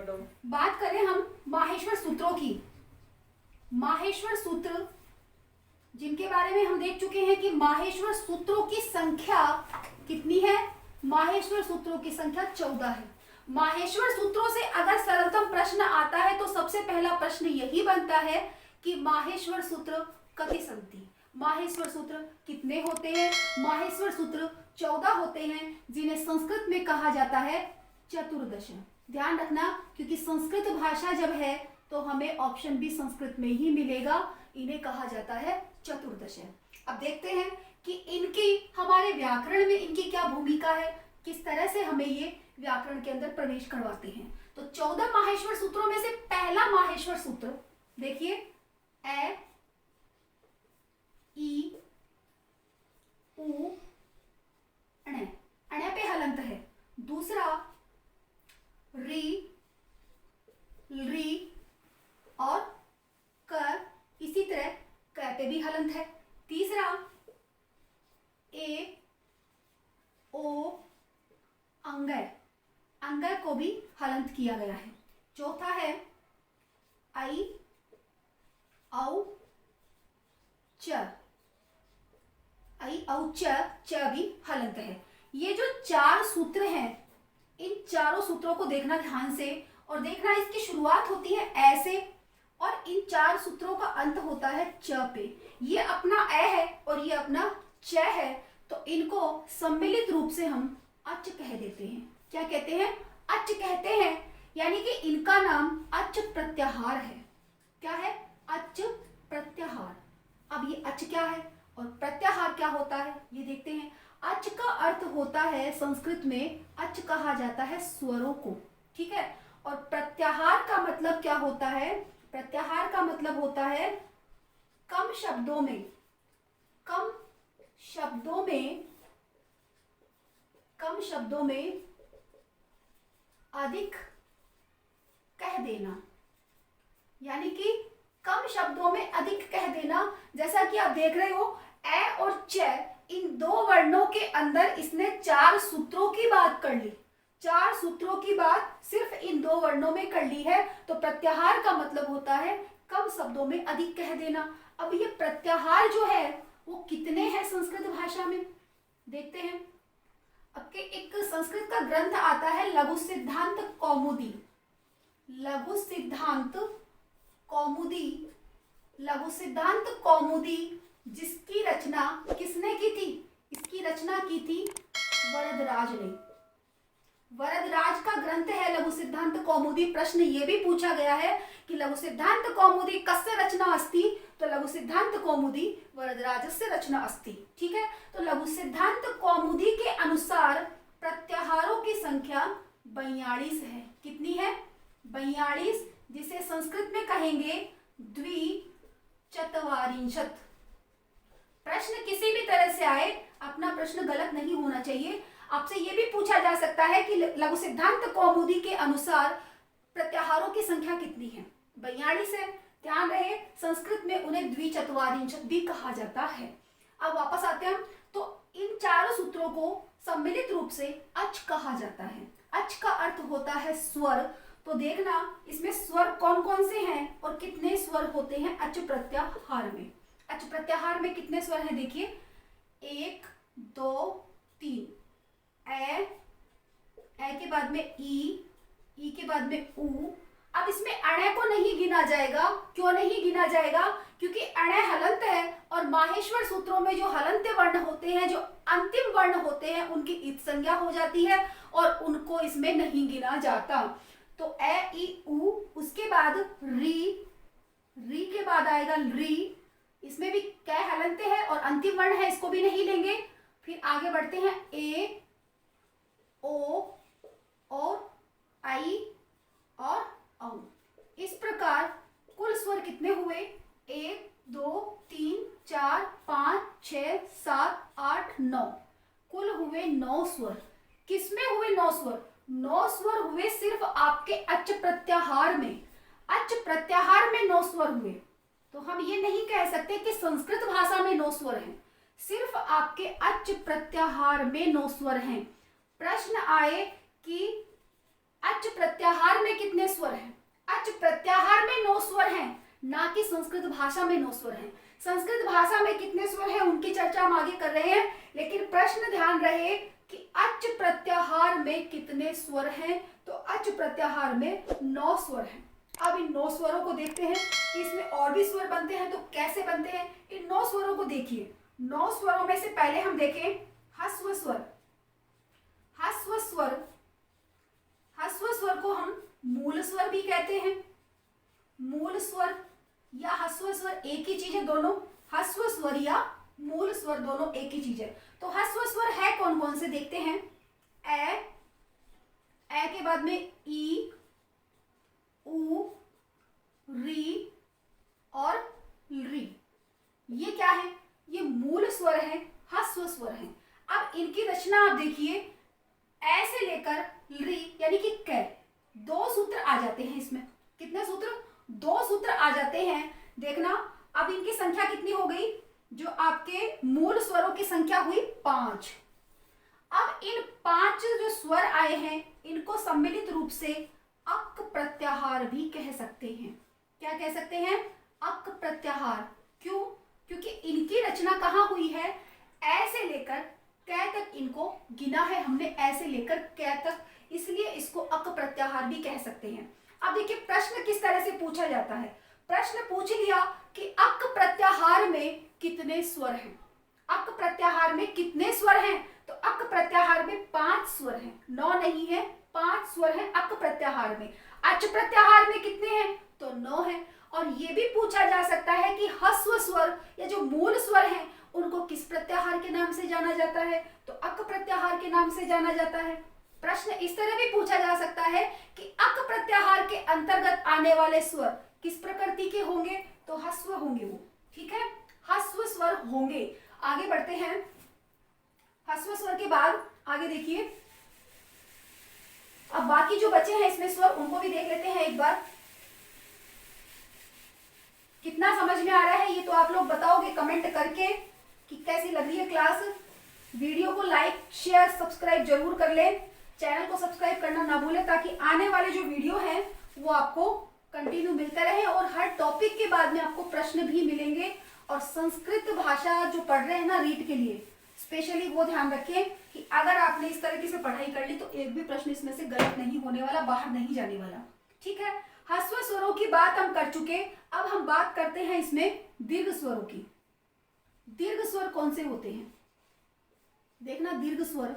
Madam. बात करें हम माहेश्वर सूत्रों की। माहेश्वर सूत्र जिनके बारे में हम देख चुके हैं कि माहेश्वर सूत्रों की संख्या कितनी है। माहेश्वर सूत्रों की संख्या 14 है। माहेश्वर सूत्रों से अगर सरलतम प्रश्न आता है तो सबसे पहला प्रश्न यही बनता है कि माहेश्वर सूत्र कति सन्ति। माहेश्वर सूत्र कितने होते हैं? माहेश्वर सूत्र 14 होते हैं, जिन्हें संस्कृत में कहा जाता है चतुर्दश। ध्यान रखना, क्योंकि संस्कृत भाषा जब है तो हमें ऑप्शन बी संस्कृत में ही मिलेगा। इन्हें कहा जाता है चतुर्दश। अब देखते हैं कि इनकी हमारे व्याकरण में इनकी क्या भूमिका है, किस तरह से हमें ये व्याकरण के अंदर प्रवेश करवाते हैं। तो 14 माहेश्वर सूत्रों में से पहला माहेश्वर सूत्र देखिए, ए ई उ अणे, अणे पे हलंत है। दूसरा री, री और कर, इसी तरह क पे भी हलंत है। तीसरा ए ओ अंगय, अंगय को भी हलंत किया गया है। चौथा है आई औ च, आई औ च भी हलंत है। ये जो 4 सूत्र हैं, इन चारों सूत्रों को देखना ध्यान से, और देखना इसकी शुरुआत होती है ऐसे और इन 4 सूत्रों का अंत होता है च पे। ये अपना ए है और ये अपना च है, तो इनको सम्मिलित रूप से हम अच कह देते हैं। क्या कहते हैं? अच कहते हैं, यानी कि इनका नाम अच प्रत्याहार है। क्या है? अच प्रत्याहार। अब ये अच क्या है और प्रत्याहार क्या होता है ये देखते हैं। अच का अर्थ होता है, संस्कृत में अच कहा जाता है स्वरों को, ठीक है। और प्रत्याहार का मतलब क्या होता है? प्रत्याहार का मतलब होता है कम शब्दों में, कम शब्दों में, कम शब्दों में अधिक कह देना, यानी कि कम शब्दों में अधिक कह देना। जैसा कि आप देख रहे हो, ए और च, इन 2 वर्णों के अंदर इसने 4 सूत्रों की बात कर ली। 4 सूत्रों की बात सिर्फ इन 2 वर्णों में कर ली है। तो प्रत्याहार का मतलब होता है कम शब्दों में अधिक कह देना। अब ये प्रत्याहार जो है वो कितने हैं संस्कृत भाषा में, देखते हैं। अब के एक संस्कृत का ग्रंथ आता है लघु सिद्धांत कौमुदी। लघु सिद्धांत कौमुदी, लघु सिद्धांत कौमुदी, जिसकी रचना किसने की थी? इसकी रचना की थी वरदराज ने। वरदराज का ग्रंथ है लघु सिद्धांत कौमुदी। प्रश्न ये भी पूछा गया है कि लघु सिद्धांत कौमुदी कस्य रचना अस्ति, तो लघु सिद्धांत कौमुदी वरदराजस्य रचना अस्ति, ठीक है। तो लघु सिद्धांत कौमुदी के अनुसार प्रत्याहारों की संख्या 42 है। कितनी है? 42, जिसे संस्कृत में कहेंगे द्विचत्वारिंशत्। प्रश्न किसी भी तरह से आए, अपना प्रश्न गलत नहीं होना चाहिए। आपसे यह भी पूछा जा सकता है कि लघु सिद्धांत कौमुदी के अनुसार प्रत्याहारों की संख्या कितनी है? 42 है। ध्यान रहे, संस्कृत में उन्हें द्विचत्वारिंशत् भी कहा जाता है। अब वापस आते हैं, तो इन 4 सूत्रों को सम्मिलित रूप से अच कहा जाता है। अच का अर्थ होता है स्वर। तो देखना इसमें स्वर कौन कौन से हैं और कितने स्वर होते हैं अच प्रत्याहार में। अच प्रत्याहार में कितने स्वर हैं देखिए, 1 2 3। ए के बाद में ई के बाद में उ। अब इसमें अणे को नहीं गिना जाएगा। क्यों नहीं गिना जाएगा? क्योंकि अणे हलंत है और माहेश्वर सूत्रों में जो हलंत वर्ण होते हैं, जो अंतिम वर्ण होते हैं, उनकी इत संज्ञा हो जाती है और उनको इसमें नहीं गिना जाता। तो ए ई उ, उसके बाद री, री के बाद आएगा री, इसमें भी कै हलंत है और अंतिम वर्ण है, इसको भी नहीं लेंगे। फिर आगे बढ़ते हैं, ए ओ और आई और औ। इस प्रकार कुल स्वर कितने हुए? 1 2 3 4 5 6 7 8 9, कुल हुए 9 स्वर। किसमें हुए 9 स्वर? 9 स्वर हुए सिर्फ आपके अच प्रत्याहार में। अच प्रत्याहार में 9 स्वर हुए। तो हम ये नहीं कह सकते कि संस्कृत भाषा में 9 स्वर हैं, सिर्फ आपके अच प्रत्याहार में 9 स्वर हैं। प्रश्न आए कि अच प्रत्याहार में कितने स्वर हैं? अच प्रत्याहार में 9 स्वर हैं, ना कि संस्कृत भाषा में 9 स्वर हैं। संस्कृत भाषा में कितने स्वर हैं उनकी चर्चा हम आगे कर रहे हैं, लेकिन प्रश्न ध्यान रहे कि अच प्रत्याहार में कितने स्वर हैं। तो अच प्रत्याहार में 9 स्वर हैं। अब इन 9 स्वरों को देखते हैं कि इसमें और भी स्वर बनते हैं तो कैसे बनते हैं। इन 9 स्वरों को देखिए। 9 स्वरों में से पहले हम देखें ह्स्व स्वर। ह्स्व स्वर, ह्स्व स्वर को हम मूल स्वर भी कहते हैं। मूल स्वर या ह्स्व स्वर एक ही चीज है, दोनों ह्स्व स्वर या मूल स्वर दोनों एक ही चीज है। तो ह्स्व स्वर है कौन कौन से देखते हैं। ए के बाद में ई, उ, री और री, ये क्या है? ये मूल स्वर है, ह्स्व स्वर है। अब इनकी रचना आप देखिए, ए से लेकर री यानी कि कै, 2 सूत्र आ जाते हैं इसमें। कितने सूत्र? 2 सूत्र आ जाते हैं। देखना अब इनकी संख्या कितनी हो गई? जो आपके मूल स्वरों की संख्या हुई 5। अब इन 5 जो स्वर आए हैं इनको सम्मिलित रूप से अक प्रत्याहार भी कह सकते हैं। क्या कह सकते हैं? अक प्रत्याहार। क्यों? क्योंकि इनकी रचना कहाँ हुई है? ए से लेकर कै तक इनको गिना है हमने, ए से लेकर कै तक, इसलिए इसको अक प्रत्याहार भी कह सकते हैं। अब देखिए प्रश्न किस तरह से पूछा जाता है। प्रश्न पूछ लिया कि अक प्रत्याहार में कितने स्वर हैं। अक प्रत्याहार में कितने स्वर हैं? तो अक प्रत्याहार में 5 स्वर हैं, 9 नहीं है, 5 स्वर हैं अक प्रत्याहार में। अच प्रत्याहार में कितने हैं? तो 9 है। और ये भी पूछा जा सकता है कि ह्स्व स्वर या जो मूल स्वर हैं उनको किस प्रत्याहार के नाम से जाना जाता है? तो अक प्रत्याहार के नाम से जाना जाता है। प्रश्न इस तरह भी पूछा जा सकता है कि अक प्रत्याहार के अंतर्गत आने वाले स्वर किस प्रकृति के होंगे? तो ह्स्व होंगे वो, ठीक है, ह्स्व स्वर होंगे। आगे बढ़ते हैं। ह्स्व स्वर के बाद आगे देखिए, अब बाकी जो बचे हैं इसमें स्वर उनको भी देख लेते हैं एक बार। कितना समझ में आ रहा है ये तो आप लोग बताओगे कमेंट करके कि कैसी लग रही है क्लास। वीडियो को लाइक शेयर सब्सक्राइब जरूर कर लें, चैनल को सब्सक्राइब करना ना भूलें, ताकि आने वाले जो वीडियो हैं वो आपको कंटिन्यू मिलते रहे और हर टॉपिक के बाद में आपको प्रश्न भी मिलेंगे। और संस्कृत भाषा जो पढ़ रहे हैं ना रीट के लिए, स्पेशली वो ध्यान रखें कि अगर आपने इस तरीके से पढ़ाई कर ली तो एक भी प्रश्न इसमें से गलत नहीं होने वाला, बाहर नहीं जाने वाला, ठीक है। ह्स्व स्वरों की बात हम कर चुके। अब हम बात करते हैं इसमें दीर्घ स्वरों की। दीर्घ स्वर कौन से होते हैं? देखना दीर्घ स्वर,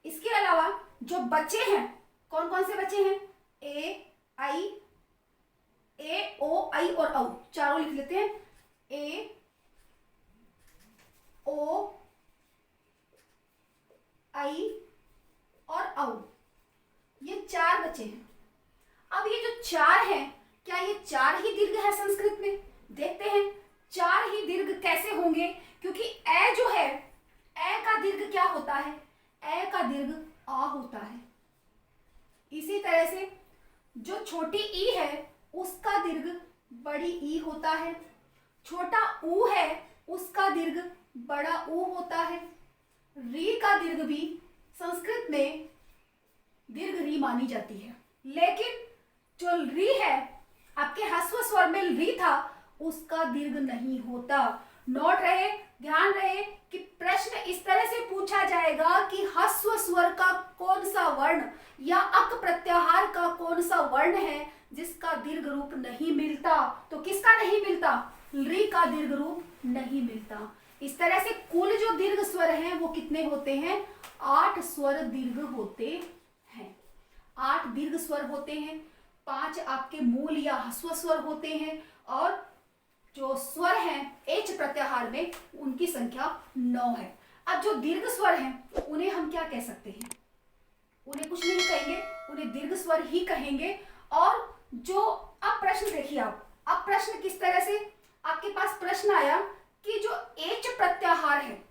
इसके अलावा जो बच्चे हैं कौन कौन से बच्चे हैं? ए, आई, ए, ओ, आई और औ, चारों लिख लेते हैं। ए, ओ, आई और औ, ये 4 बचे हैं। अब ये जो 4 हैं, क्या ये 4 ही दीर्घ है संस्कृत में? देखते हैं 4 ही दीर्घ कैसे होंगे, क्योंकि ए जो है, ए का दीर्घ क्या होता है? ए का दीर्घ आ होता है। इसी तरह से जो छोटी ई है उसका दीर्घ बड़ी ई होता है। छोटा ऊ है उसका दीर्घ बड़ा ऊ होता है। री का दीर्घ भी संस्कृत में दीर्घ री मानी जाती है, लेकिन जो री है आपके ह्स्व स्वर में री था उसका दीर्घ नहीं होता। नोट रहे, ध्यान रहे कि प्रश्न इस तरह से पूछा जाएगा कि ह्स्व स्वर का कौन सा वर्ण या अक प्रत्याहार का कौन सा वर्ण है जिसका दीर्घ रूप नहीं मिलता। तो किसका नहीं मिलता? री का दीर्घ रूप नहीं मिलता। इस तरह से कुल जो दीर्घ स्वर हैं वो कितने होते हैं? 8 स्वर दीर्घ होते हैं। 8 दीर्घ स्वर होते हैं, 5 आपके मूल या ह्स्व स्वर होते हैं, और जो स्वर हैं एच प्रत्याहार में उनकी संख्या 9 है। अब जो दीर्घ स्वर हैं उन्हें हम क्या कह सकते हैं? उन्हें कुछ नहीं कहेंगे, उन्हें दीर्घ स्वर ही कहेंगे। और जो अब प्रश्न देखिए आप, अब प्रश्न किस तरह से आपके पास प्रश्न आया कि जो एच प्रत्याहार है,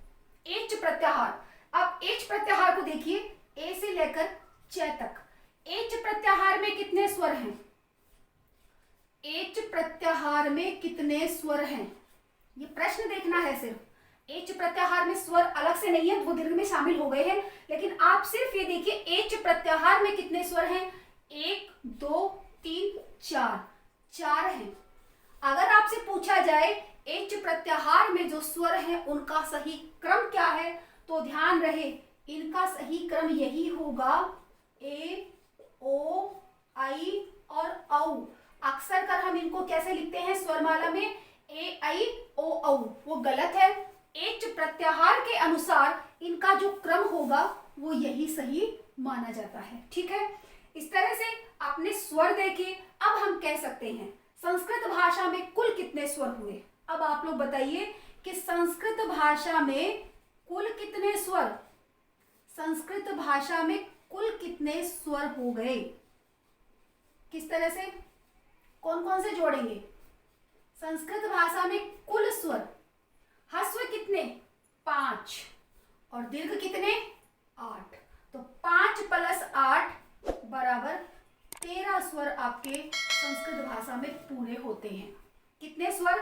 एच प्रत्याहार, अब एच प्रत्याहार को देखिए, ए से लेकर च तक एच प्रत्याहार में कितने स्वर हैं? एच प्रत्याहार में कितने स्वर हैं? ये प्रश्न देखना है सिर्फ। एच प्रत्याहार में स्वर अलग से नहीं है, वो दीर्घ में शामिल हो गए हैं, लेकिन आप सिर्फ ये देखिए एच प्रत्याहार में कितने स्वर हैं, 1 2 3 4, 4 हैं। अगर आपसे पूछा जाए एच प्रत्याहार में जो स्वर हैं उनका सही क्रम क्या है, तो ध्यान रहे इनका सही क्रम यही होगा, ए ओ आई और औ। अक्सर कर हम इनको कैसे लिखते हैं स्वरमाला में, ए आई ओ औ, वो गलत है। एच प्रत्याहार के अनुसार इनका जो क्रम होगा वो यही सही माना जाता है। ठीक है, इस तरह से आपने स्वर देखे। अब हम कह सकते हैं संस्कृत भाषा में कुल कितने स्वर हुए। अब आप लोग बताइए कि संस्कृत भाषा में कुल कितने स्वर, संस्कृत भाषा में कुल कितने स्वर हो गए, किस तरह से, कौन कौन से जोड़ेंगे। संस्कृत भाषा में कुल स्वर, ह्रस्व कितने, 5 और दीर्घ कितने, 8। तो 5 + 8 बराबर 13 स्वर आपके संस्कृत भाषा में पूरे होते हैं। कितने स्वर,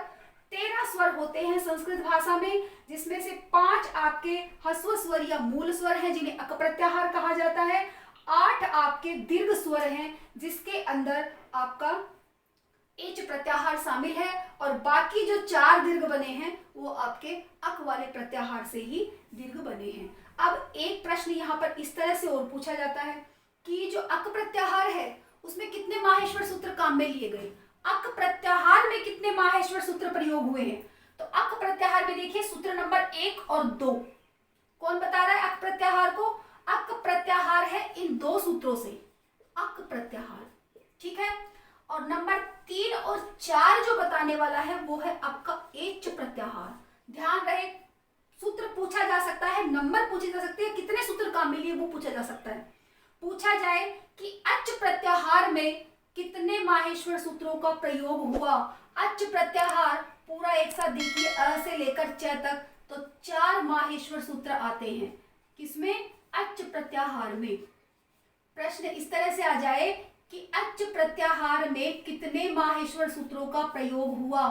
13 स्वर होते हैं संस्कृत भाषा में, जिसमें से 5 आपके ह्रस्व स्वर या मूल स्वर हैं जिन्हें अक प्रत्याहार कहा जाता है, 8 आपके दीर्घ स्वर हैं जिसके अंदर आपका एच प्रत्याहार शामिल है, और बाकी जो 4 दीर्घ बने हैं वो आपके अक वाले प्रत्याहार से ही दीर्घ बने हैं। अब एक प्रश्न यहाँ पर इस तरह से और पूछा जाता है कि जो अक प्रत्याहार है उसमें कितने माहेश्वर सूत्र काम में लिए गए, अक प्रत्याहार में कितने माहेश्वर सूत्र प्रयोग हुए हैं। तो अक प्रत्याहार में देखिए सूत्र नंबर 1 और 2, कौन बता रहा है अक प्रत्याहार को, अक प्रत्याहार है इन 2 सूत्रों से अक प्रत्याहार। ठीक है, और नंबर 3 और 4 जो बताने वाला है वो है आपका एच प्रत्याहार। ध्यान रहे सूत्र पूछा जा सकता है, नंबर पूछे जा सकते हैं, कितने सूत्र काम में लिए वो पूछा जा सकता है। पूछा जाए कि अच प्रत्याहार में कितने माहेश्वर सूत्रों का प्रयोग हुआ, अच प्रत्याहार पूरा एक साथ देखिए अ से लेकर च तक, तो 4 माहेश्वर सूत्र आते हैं किसमें, अच प्रत्याहार में। प्रश्न इस तरह से आ जाए कि अच प्रत्याहार में कितने माहेश्वर सूत्रों का प्रयोग हुआ,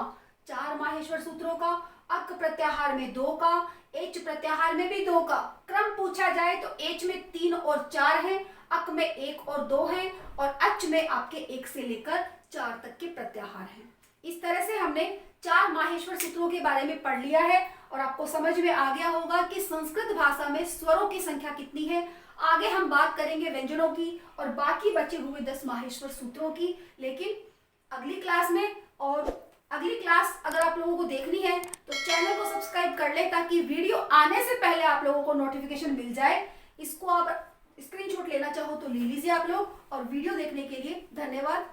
4 माहेश्वर सूत्रों का, अक प्रत्याहार में 2 का, एच प्रत्याहार में भी 2 का। क्रम पूछा जाए तो एच में 3 और 4 हैं, अक में 1 और 2 हैं, और अच में आपके 1 से लेकर 4 तक के प्रत्याहार हैं। इस तरह से हमने 4 माहेश्वर सूत्रों के बारे में पढ़ लिया है और आपको समझ में आ गया होगा कि संस्कृत भाषा में स्वरों की संख्या कितनी है। आगे हम बात करेंगे व्यंजनों की और बाकी बचे हुए 10 माहेश्वर सूत्रों की, लेकिन अगली क्लास में। और अगली क्लास अगर आप लोगों को देखनी है तो चैनल को सब्सक्राइब कर ले ताकि वीडियो आने से पहले आप लोगों को नोटिफिकेशन मिल जाए। इसको आप स्क्रीनशॉट लेना चाहो तो ले लीजिए आप लोग। और वीडियो देखने के लिए धन्यवाद।